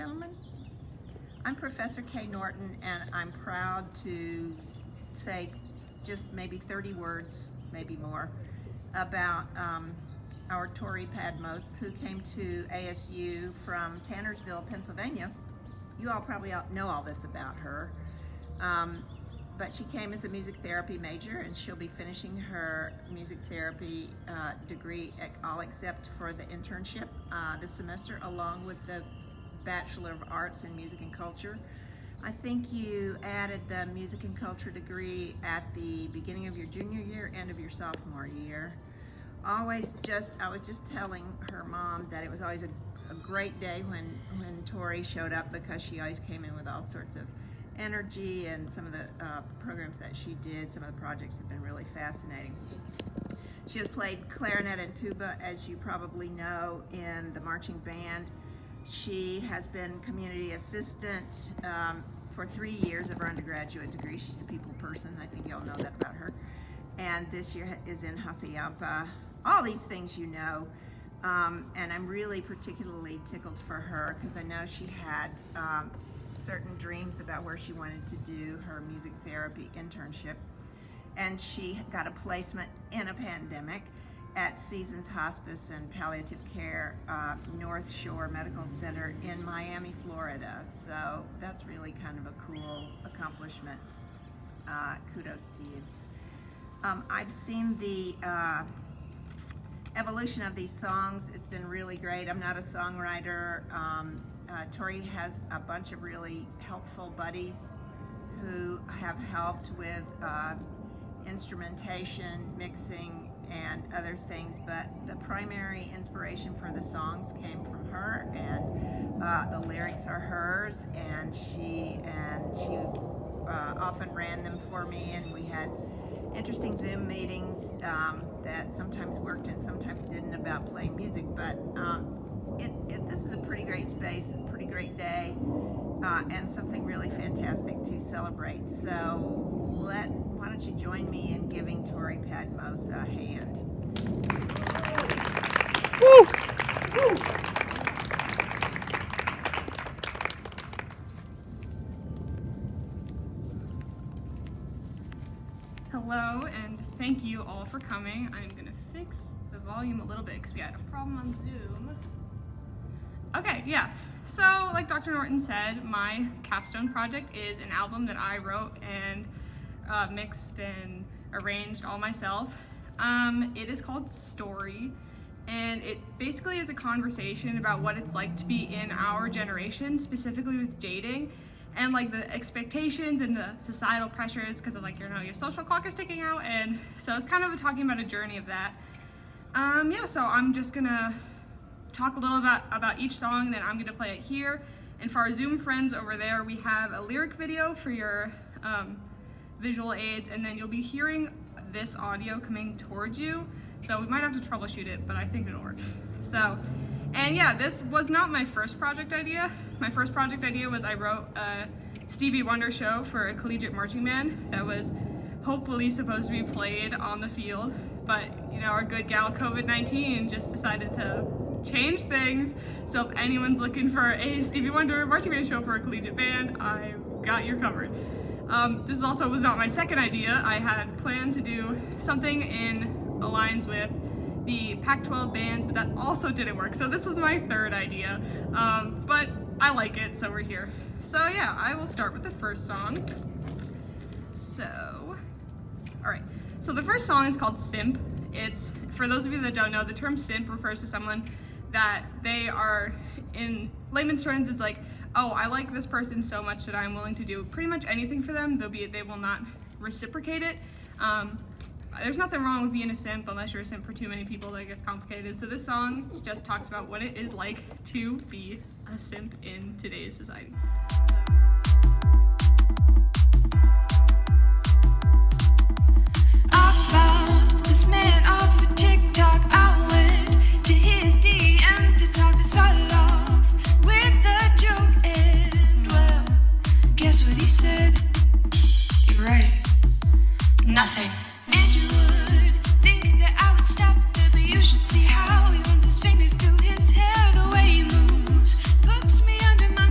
gentlemen. I'm Professor Kay Norton, and I'm proud to say just maybe 30 words, maybe more, about our Tori Padmos, who came to ASU from Tannersville, Pennsylvania. You all probably know all this about her, but she came as a music therapy major, and she'll be finishing her music therapy degree, all except for the internship this semester, along with the Bachelor of Arts in Music and Culture. I think you added the music and culture degree at the beginning of your junior year, end of your sophomore year. I was just telling her mom that it was always a great day when Tori showed up, because she always came in with all sorts of energy, and some of the programs that she did, some of the projects have been really fascinating. She has played clarinet and tuba, as you probably know, in the marching band. She has been community assistant for 3 years of her undergraduate degree. She's a people person. I think y'all know that about her. And this year is in Hasayampa. All these things you know. And I'm really particularly tickled for her, because I know she had certain dreams about where she wanted to do her music therapy internship. And she got a placement in a pandemic at Seasons Hospice and Palliative Care North Shore Medical Center in Miami, Florida. So that's really kind of a cool accomplishment. Kudos to you. I've seen the evolution of these songs. It's been really great. I'm not a songwriter. Tori has a bunch of really helpful buddies who have helped with instrumentation, mixing, and other things, but the primary inspiration for the songs came from her, and the lyrics are hers, and she often ran them for me, and we had interesting Zoom meetings that sometimes worked and sometimes didn't about playing music. But this is a pretty great space, it's a pretty great day, and something really fantastic to celebrate. So why don't you join me in giving Tori Padmos a hand? Woo! Woo! Hello, and thank you all for coming. I'm gonna fix the volume a little bit because we had a problem on Zoom. Okay, yeah. So, like Dr. Norton said, my Capstone project is an album that I wrote and mixed and arranged all myself. It is called Story, and it basically is a conversation about what it's like to be in our generation, specifically with dating, and like the expectations and the societal pressures, because of, like, your social clock is ticking out, and so it's kind of talking about a journey of that. Yeah, so I'm just gonna talk a little about each song, then I'm gonna play it here. And for our Zoom friends over there, we have a lyric video for your visual aids, and then you'll be hearing this audio coming towards you. So we might have to troubleshoot it, but I think it'll work. So, and yeah, this was not my first project idea. My first project idea was I wrote a Stevie Wonder show for a collegiate marching band that was hopefully supposed to be played on the field, but our good gal COVID-19 just decided to change things. So if anyone's looking for a Stevie Wonder marching band show for a collegiate band, I've got you covered. This also was not my second idea. I had planned to do something in alliance with the Pac-12 bands, but that also didn't work. So this was my third idea, but I like it, so we're here. So yeah, I will start with the first song. So, all right. So the first song is called Simp. It's, for those of you that don't know, the term simp refers to someone that they are, in layman's terms, it's like, oh, I like this person so much that I'm willing to do pretty much anything for them, they will not reciprocate it. There's nothing wrong with being a simp unless you're a simp for too many people, that gets complicated. So this song just talks about what it is like to be a simp in today's society. I found this man off of TikTok. I went to his DM to talk, to start it off with a joke, and well, guess what he said? You're right. Nothing. And you would think that I would stop there, but you should see how he runs his fingers through his hair. The way he moves puts me under my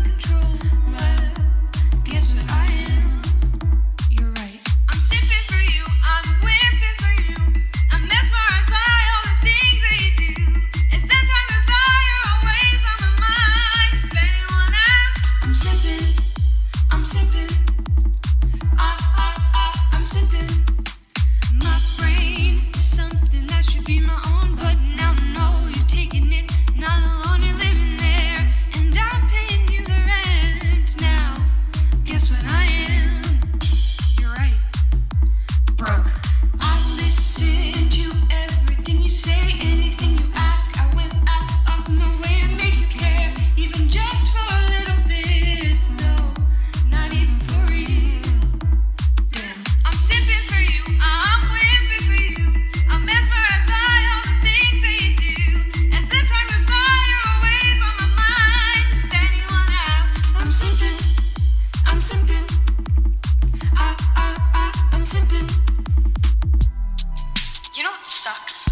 sucks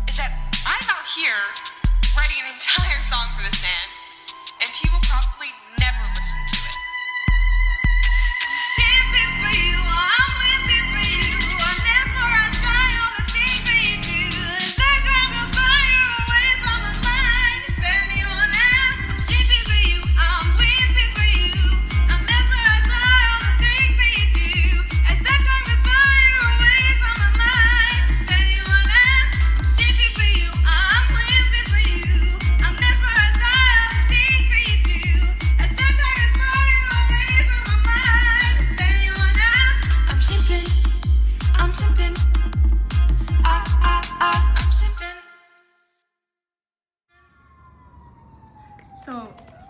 is that I'm out here writing an entire song for this man, and he will probably never listen to it. I'm simping for you, I'm whipping for you, I'm mesmerized by all the things that you do. As the time goes by, you're always on my mind. If anyone asks, I'm simping for you, I'm whipping for you, I'm mesmerized by all the things that you do. As the time goes by, you're always on my mind. If anyone asks, I'm simping for you, I'm whipping for you, I'm mesmerized by all the things that you do. As the time goes by, you're always on my mind. If anyone asks, I'm simping, I'm simping, I'm simping. So,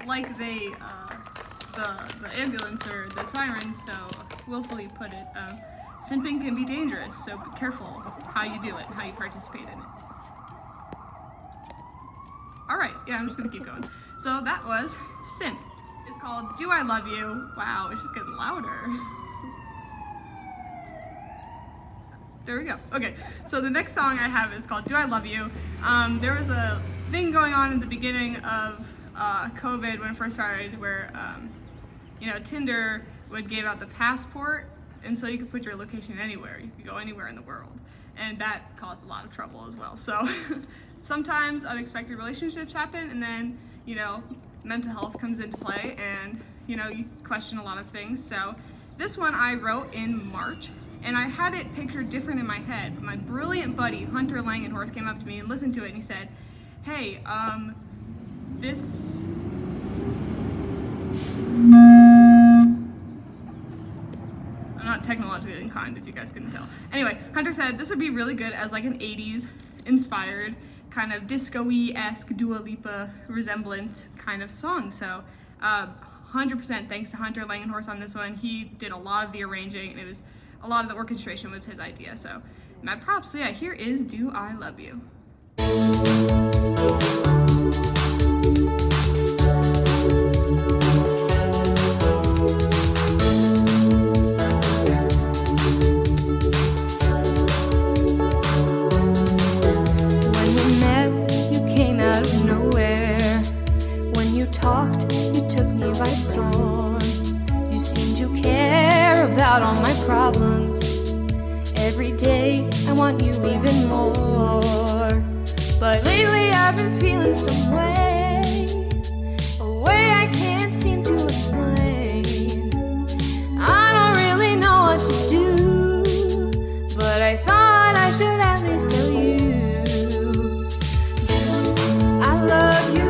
like the ambulance or the siren so willfully put it, simping can be dangerous, so be careful how you do it and how you participate in it. Alright, yeah, I'm just gonna keep going. So that was Simp. It's called Do I Love You? Wow, it's just getting louder. There we go. Okay, so the next song I have is called Do I Love You? There was a thing going on in the beginning of COVID when it first started where, Tinder would give out the passport, and so you could put your location anywhere. You could go anywhere in the world. And that caused a lot of trouble as well. So sometimes unexpected relationships happen, and then, mental health comes into play, and, you question a lot of things. So this one I wrote in March, and I had it pictured different in my head, but my brilliant buddy, Hunter Langenhorst, came up to me and listened to it, and he said, hey, this... I'm not technologically inclined, if you guys couldn't tell. Anyway, Hunter said this would be really good as like an 80s inspired, kind of disco-y-esque, Dua Lipa resemblant kind of song. So 100% thanks to Hunter Langenhorst on this one. He did a lot of the arranging, and it was a lot of the orchestration was his idea. So mad props. So yeah, here is Do I Love You. By storm, you seem to care about all my problems. Every day I want you even more, but lately I've been feeling some way, a way I can't seem to explain. I don't really know what to do, but I thought I should at least tell you. Do I love you?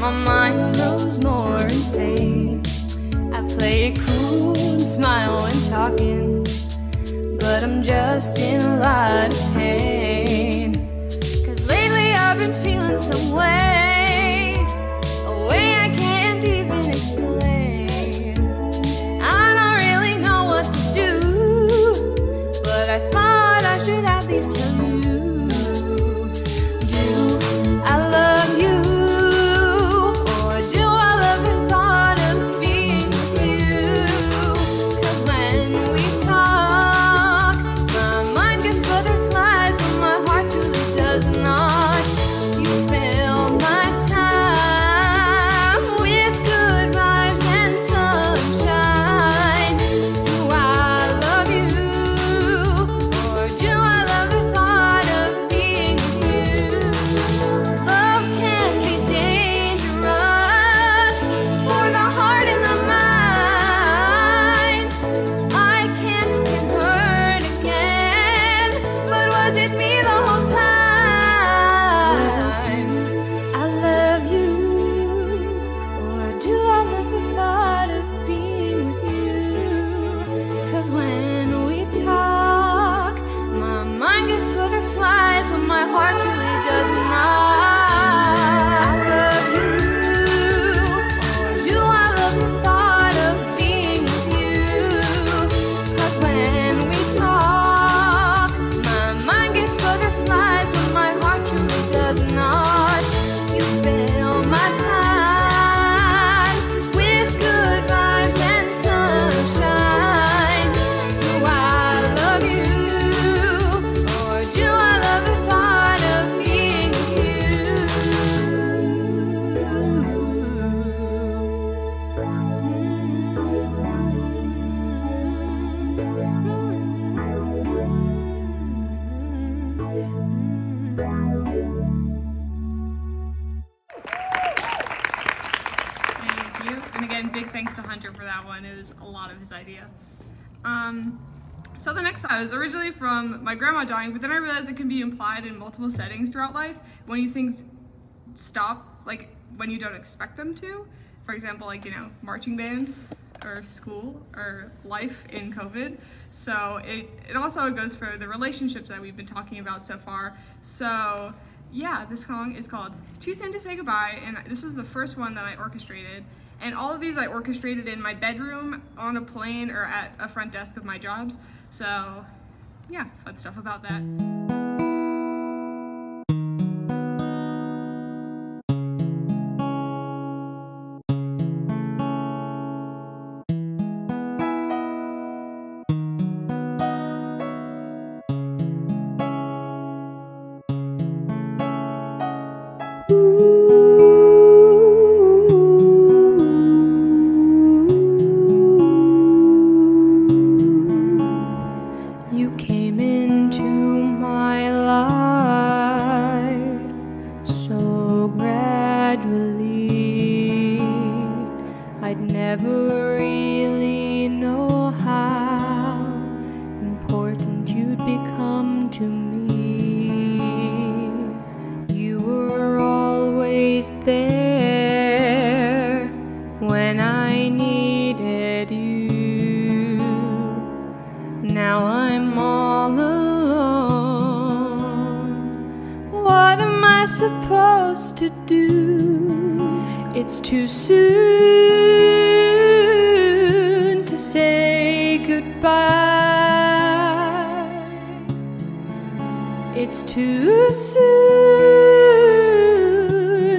My mind grows more insane. I play it cool and smile when talking, but I'm just in a lot of pain. 'Cause lately I've been feeling some way, a way I can't even explain. I don't really know what to do, but I thought I should at least tell you. Do I love you? My And again, big thanks to Hunter for that one. It was a lot of his idea. So the next song was originally from my grandma dying, but then I realized it can be implied in multiple settings throughout life when you things stop, like when you don't expect them to. For example, like, marching band or school or life in COVID. So it also goes for the relationships that we've been talking about so far. So yeah, this song is called Too Soon to Say Goodbye, and this is the first one that I orchestrated. And all of these I orchestrated in my bedroom, on a plane, or at a front desk of my jobs. So yeah, fun stuff about that. You came into my life so gradually. I'd never really know how important you'd become to me. You were always there when I needed you. Now I'm all alone. What am I supposed to do? It's too soon to say goodbye. It's too soon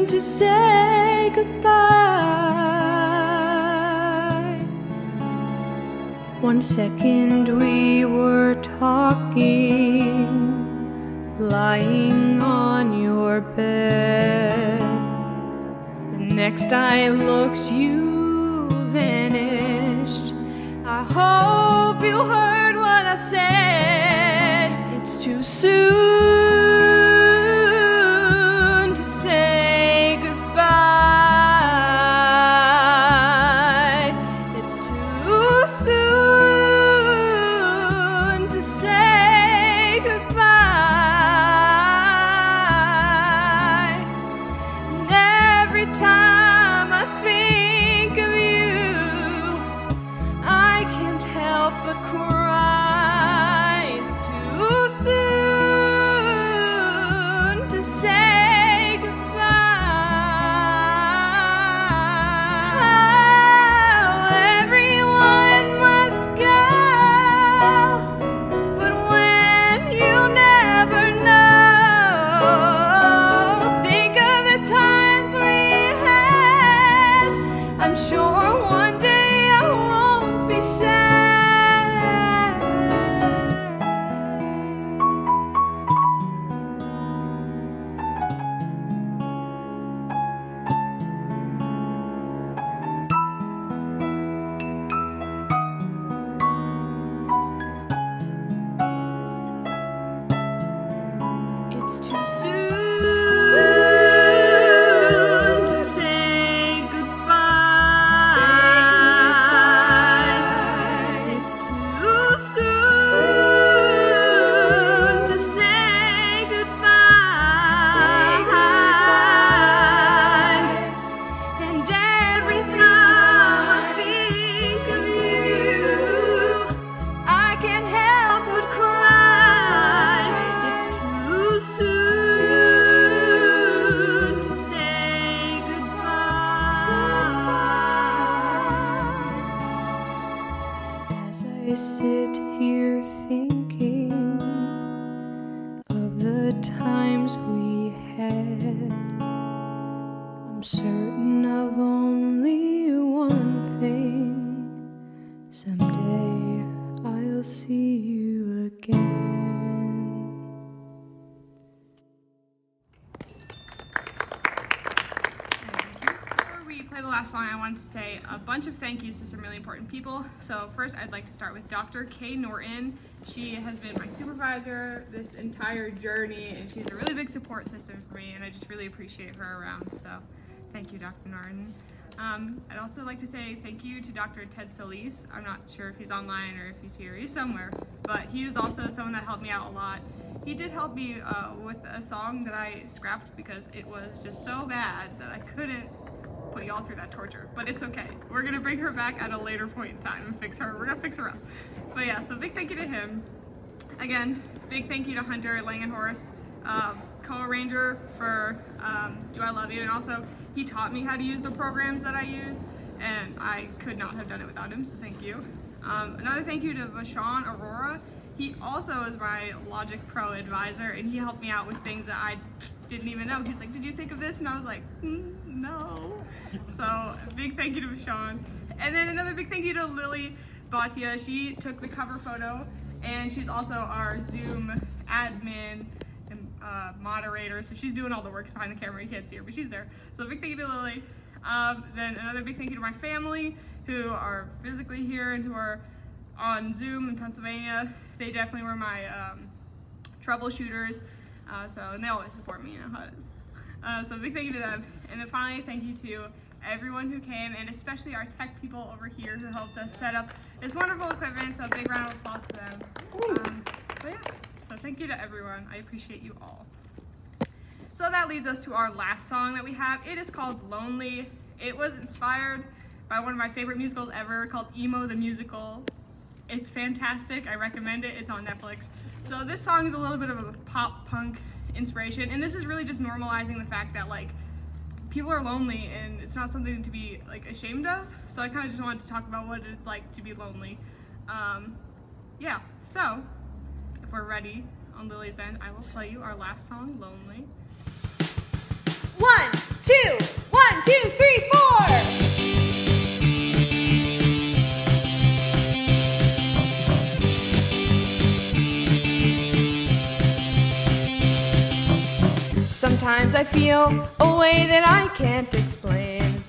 to say goodbye. 1 second we were talking, lying on your bed. The next I looked, you vanished. I hope you heard what I said. It's too soon to say goodbye. It's too soon to say goodbye. And every time I think of you, I can't help but cry. It's too soon to say goodbye. Oh, everyone must go, but when you'll never know. Think of the times we had. I'm sure one day I won't be sad. It's too soon to say goodbye. It's too soon to say goodbye. And every time I think of you, I can't help but cry. It's too soon to say goodbye. As I sit here thinking of the times we had, I'm certain of only one thing. Someday I'll see you again. Before we play the last song, I wanted to say a bunch of thank yous to some really important people. So first, I'd like to start with Dr. Kay Norton. She has been my supervisor this entire journey, and she's a really big support system for me, and I just really appreciate her around. So thank you, Dr. Norton. I'd also like to say thank you to Dr. Ted Solis. I'm not sure if he's online or if he's here. He's somewhere. But he was also someone that helped me out a lot. He did help me with a song that I scrapped because it was just so bad that I couldn't put y'all through that torture. But it's okay. We're going to bring her back at a later point in time and fix her. We're going to fix her up. But yeah, so big thank you to him. Again, big thank you to Hunter Langenhorst, co-arranger for Do I Love You, and also he taught me how to use the programs that I use, and I could not have done it without him, so thank you. Another thank you to Vashon Aurora. He also is my Logic Pro advisor, and he helped me out with things that I didn't even know. He's like, did you think of this? And I was like, no. So big thank you to Vashon. And then another big thank you to Lily Bhatia. She took the cover photo, and she's also our Zoom admin and moderator, so she's doing all the works behind the camera. You can't see her, but she's there. So big thank you to Lily. Then another big thank you to my family who are physically here and who are on Zoom in Pennsylvania. They definitely were my troubleshooters, and they always support me, you know how it is. So big thank you to them. And then finally, thank you to everyone who came, and especially our tech people over here who helped us set up this wonderful equipment, so a big round of applause to them. But yeah, so thank you to everyone. I appreciate you all. So that leads us to our last song that we have. It is called Lonely. It was inspired by one of my favorite musicals ever called Emo the Musical. It's fantastic. I recommend it. It's on Netflix. So this song is a little bit of a pop punk inspiration, and this is really just normalizing the fact that like people are lonely and it's not something to be like ashamed of. So I kind of just wanted to talk about what it's like to be lonely. Yeah, so if we're ready on Lily's end, I will play you our last song, Lonely. 1, 2, 1, 2, 3, 4. Sometimes I feel a way that I can't explain.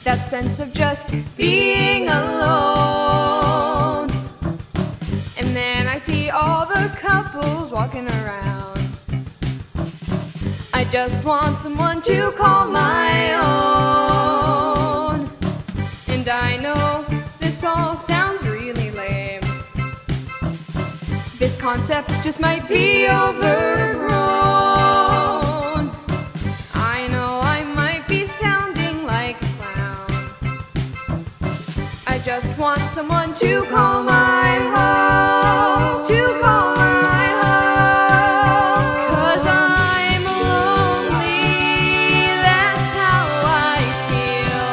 That sense of just being alone. And then I see all the couples walking around. I just want someone to call my own. And I know this all sounds really lame. This concept just might be overgrown. I know I might be sounding like a clown. I just want someone to call my home. To call my home. 'Cause I'm lonely, that's how I feel.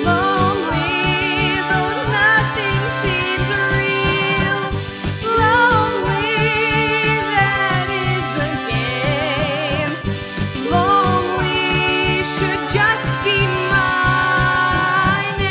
Lonely, though nothing seems real. Lonely, that is the game. Lonely should just be my name.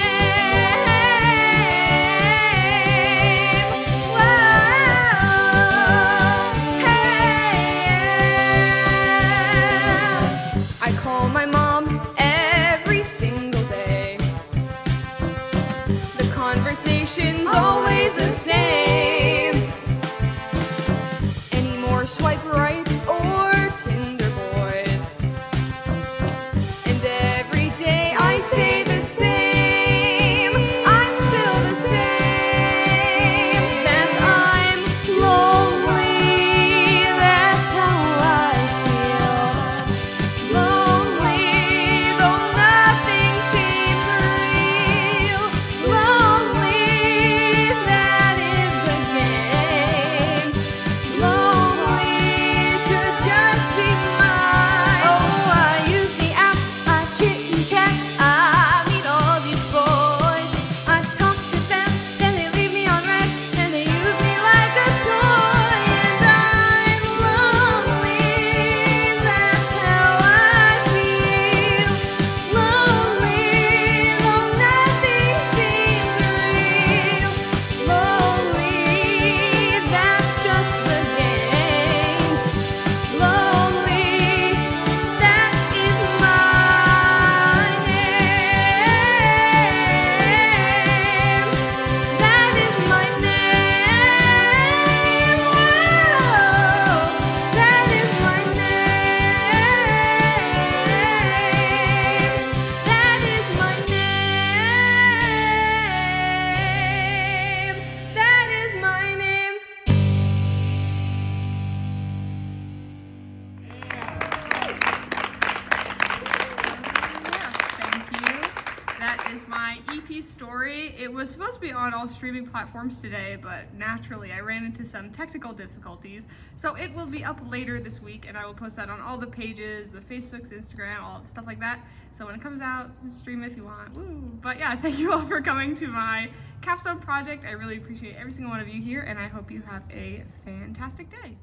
is my EP story. It was supposed to be on all streaming platforms today, but naturally I ran into some technical difficulties. So it will be up later this week, and I will post that on all the pages, the Facebooks, Instagram, all stuff like that. So when it comes out, stream it if you want. Woo! But yeah, thank you all for coming to my Capstone project. I really appreciate every single one of you here, and I hope you have a fantastic day.